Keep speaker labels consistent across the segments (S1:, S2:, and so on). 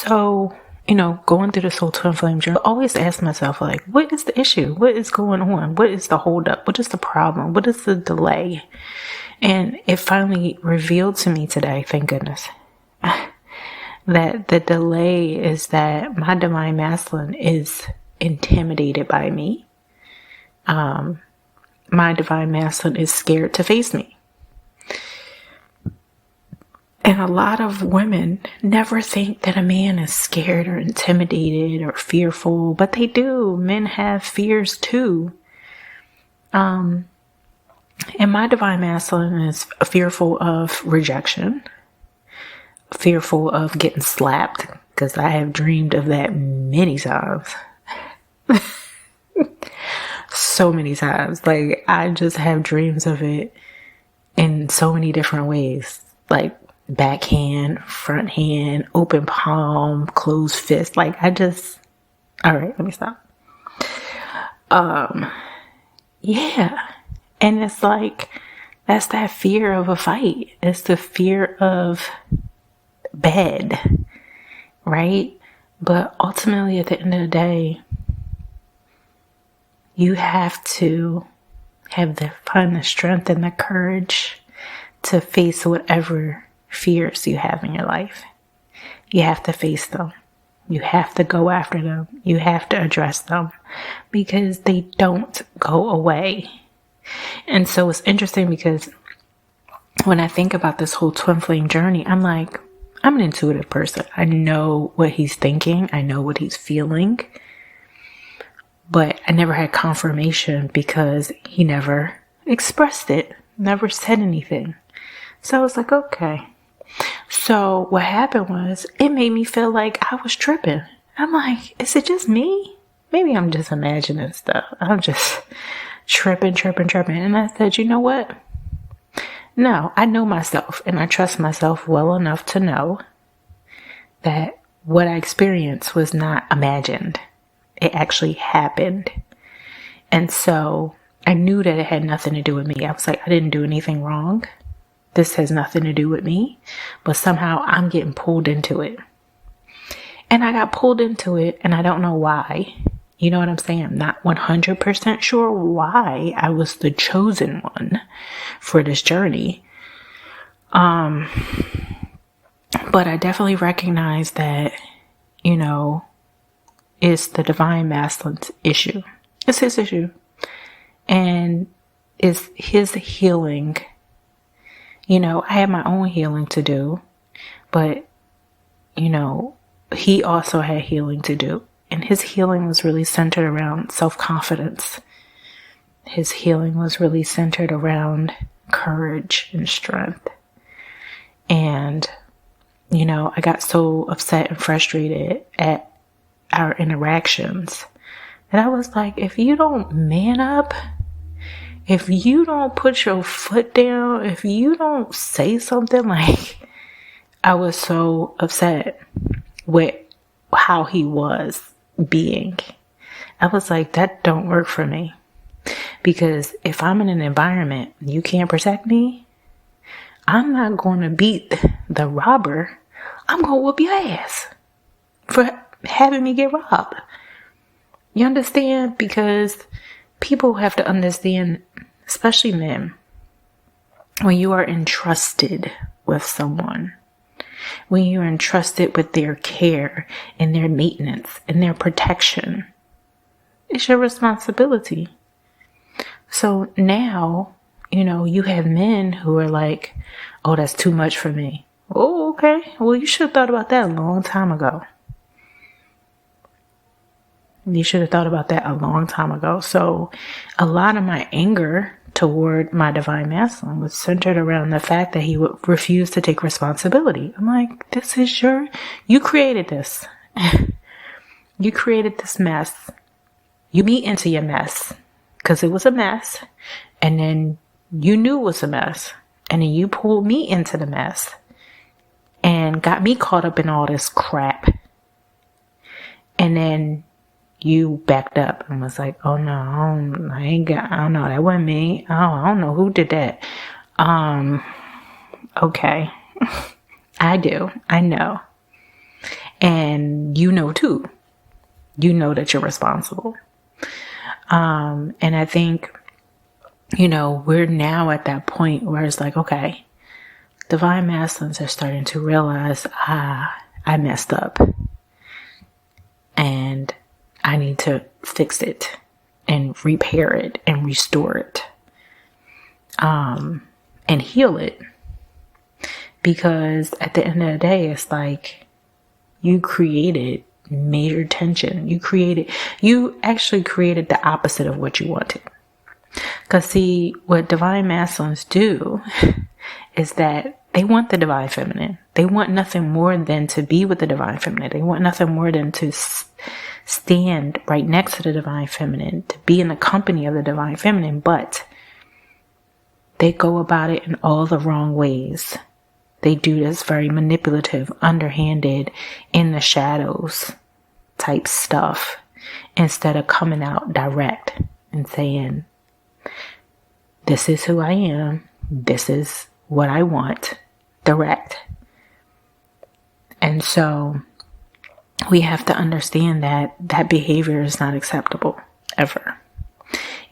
S1: So, going through this whole twin flame journey, I always ask myself, like, what is the issue? What is going on? What is the holdup? What is the problem? What is the delay? And it finally revealed to me today, thank goodness, that the delay is that my divine masculine is intimidated by me. My divine masculine is scared to face me. And a lot of women never think that a man is scared or intimidated or fearful, but they do. Men have fears too. And my divine masculine is fearful of rejection, fearful of getting slapped, because I have dreamed of that many times. So many times. Like, I just have dreams of it in so many different ways. Like, backhand, front hand, open palm, closed fist. Like, all right, let me stop. Yeah. And it's like, that's that fear of a fight. It's the fear of bed, right? But ultimately, at the end of the day, you have to find the strength and the courage to face whatever fears you have in your life. You have to face them. You have to go after them. You have to address them, because they don't go away. And so it's interesting, because when I think about this whole twin flame journey, I'm like, I'm an intuitive person. I know what he's thinking. I know what he's feeling. But I never had confirmation because he never expressed it, never said anything. So I was like, okay. So what happened was, it made me feel like I was tripping. I'm like, is it just me? Maybe I'm just imagining stuff. I'm just tripping. And I said, you know what? No, I know myself, and I trust myself well enough to know that what I experienced was not imagined. It actually happened. And so I knew that it had nothing to do with me. I was like, I didn't do anything wrong. This has nothing to do with me. But somehow I'm getting pulled into it. And I got pulled into it, and I don't know why. You know what I'm saying? I'm not 100% sure why I was the chosen one for this journey. But I definitely recognize that, it's the divine masculine's issue. It's his issue. And it's his healing. I had my own healing to do, but, he also had healing to do. And his healing was really centered around self-confidence. His healing was really centered around courage and strength. And, I got so upset and frustrated at our interactions that I was like, if you don't man up, if you don't put your foot down, if you don't say something, like, I was so upset with how he was being. I was like, that don't work for me. Because if I'm in an environment and you can't protect me, I'm not going to beat the robber. I'm going to whoop your ass for having me get robbed. You understand? Because people have to understand, especially men, when you are entrusted with someone, when you're entrusted with their care and their maintenance and their protection, it's your responsibility. So now, you have men who are like, oh, that's too much for me. Oh, okay. Well, you should have thought about that a long time ago. You should have thought about that a long time ago. So a lot of my anger toward my divine masculine was centered around the fact that he would refuse to take responsibility. I'm like, you created this. You created this mess. You meet into your mess because it was a mess. And then you knew it was a mess. And then you pulled me into the mess and got me caught up in all this crap. And then you backed up and was like, oh no, I don't know, that wasn't me. Oh, I don't know who did that. Okay. I do. I know. And you know too. You know that you're responsible. And I think, we're now at that point where it's like, okay, divine masculines are starting to realize, I messed up. And I need to fix it and repair it and restore it. And heal it. Because at the end of the day, it's like you created major tension. You actually created the opposite of what you wanted. Because see, what divine masculines do is that they want the divine feminine. They want nothing more than to be with the divine feminine. They want nothing more than to stand right next to the divine feminine, to be in the company of the divine feminine, but they go about it in all the wrong ways. They do this very manipulative, underhanded, in the shadows type stuff, instead of coming out direct and saying, this is who I am, this is what I want, direct. And so we have to understand that that behavior is not acceptable, ever.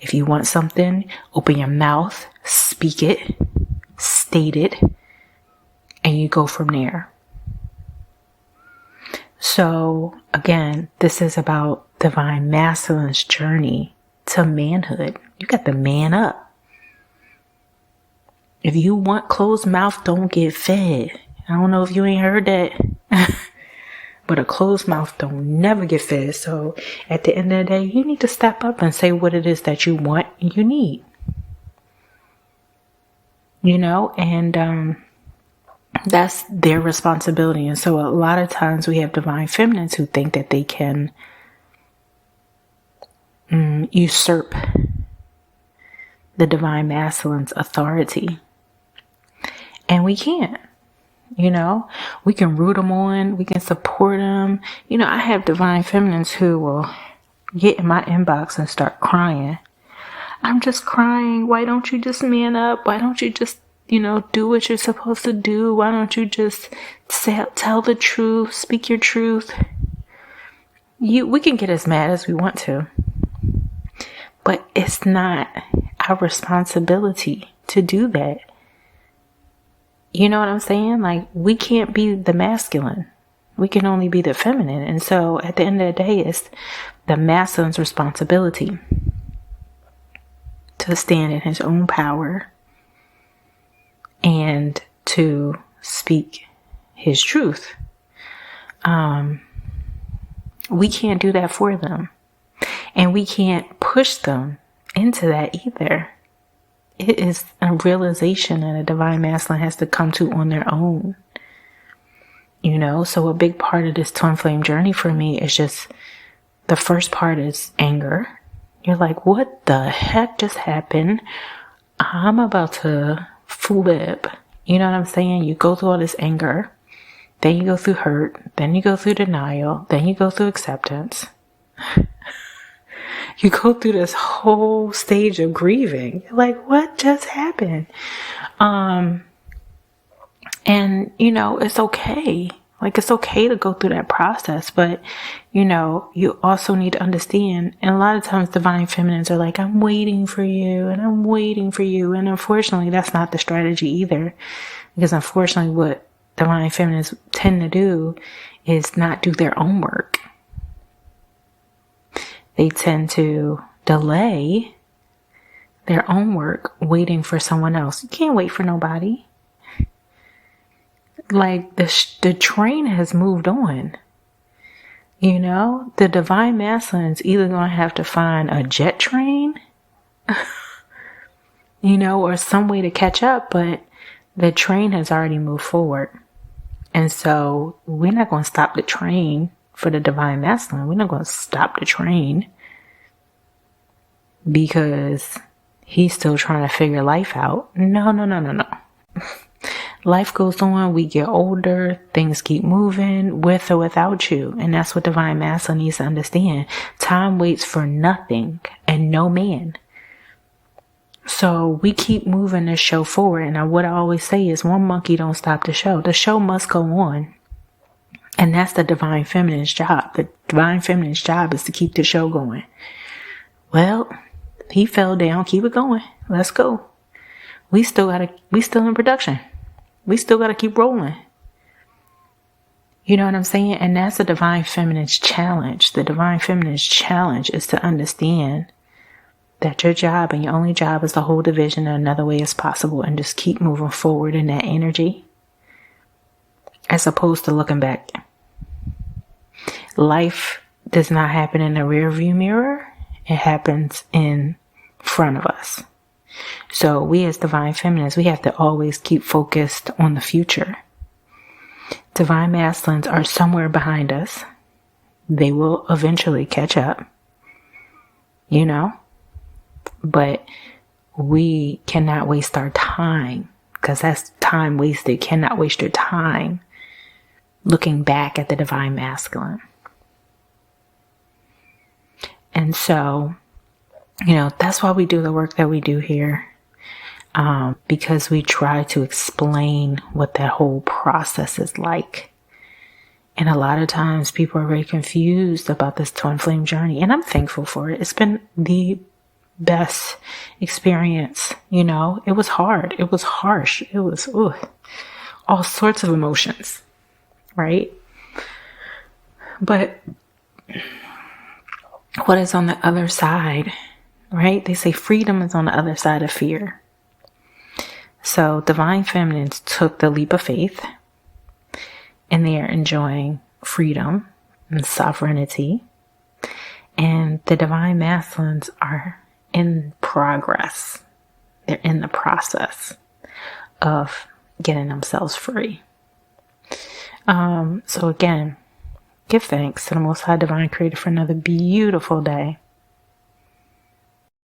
S1: If you want something, open your mouth, speak it, state it, and you go from there. So again, this is about divine masculine's journey to manhood. You got to man up. If you want closed mouth, don't get fed. I don't know if you ain't heard that. But a closed mouth don't never get fed. So at the end of the day, you need to step up and say what it is that you want and you need. And that's their responsibility. And so a lot of times we have divine feminines who think that they can usurp the divine masculine's authority. And we can't. We can root them on, we can support them. I have divine feminines who will get in my inbox and start crying. I'm just crying. Why don't you just man up? Why don't you just, do what you're supposed to do? Why don't you just tell the truth, speak your truth? We can get as mad as we want to, but it's not our responsibility to do that. You know what I'm saying? Like, we can't be the masculine. We can only be the feminine. And so at the end of the day, it's the masculine's responsibility to stand in his own power and to speak his truth. We can't do that for them. And we can't push them into that either. It is a realization that a divine masculine has to come to on their own. So a big part of this twin flame journey for me is just, the first part is anger. You're like, what the heck just happened? I'm about to flip. You know what I'm saying? You go through all this anger, then you go through hurt, then you go through denial, then you go through acceptance. You go through this whole stage of grieving. You're like, what just happened? And it's okay. Like, it's okay to go through that process, but you also need to understand, and a lot of times divine feminines are like, I'm waiting for you, and I'm waiting for you. And unfortunately, that's not the strategy either, because unfortunately what divine feminines tend to do is not do their own work. They tend to delay their own work, waiting for someone else. You can't wait for nobody. Like, the train has moved on. The divine masculine's either going to have to find a jet train, or some way to catch up, but the train has already moved forward. And so we're not going to stop the train for the divine masculine. We're not going to stop the train because he's still trying to figure life out. No. Life goes on. We get older. Things keep moving with or without you. And that's what divine masculine needs to understand. Time waits for nothing and no man. So we keep moving this show forward. And what I always say is, one monkey don't stop the show. The show must go on. And that's the divine feminine's job. The divine feminine's job is to keep the show going. Well, he fell down. Keep it going. Let's go. We still in production. We still gotta keep rolling. You know what I'm saying? And that's the divine feminine's challenge. The divine feminine's challenge is to understand that your job and your only job is to hold the vision in another way as possible and just keep moving forward in that energy, as opposed to looking back. Life does not happen in a rear view mirror. It happens in front of us. So we as divine feminines, we have to always keep focused on the future. Divine masculines are somewhere behind us. They will eventually catch up, you know, but we cannot waste our time, because that's time wasted. Cannot waste your time looking back at the divine masculine. And so, you know, that's why we do the work that we do here. Because we try to explain what that whole process is like. And a lot of times people are very confused about this twin flame journey. And I'm thankful for it. It's been the best experience. You know, it was hard. It was harsh. It was all sorts of emotions. Right? But what is on the other side? Right? They say freedom is on the other side of fear. So divine feminines took the leap of faith, and they are enjoying freedom and sovereignty. And the divine masculines are in progress. They're in the process of getting themselves free. So again, give thanks to the Most High Divine Creator for another beautiful day.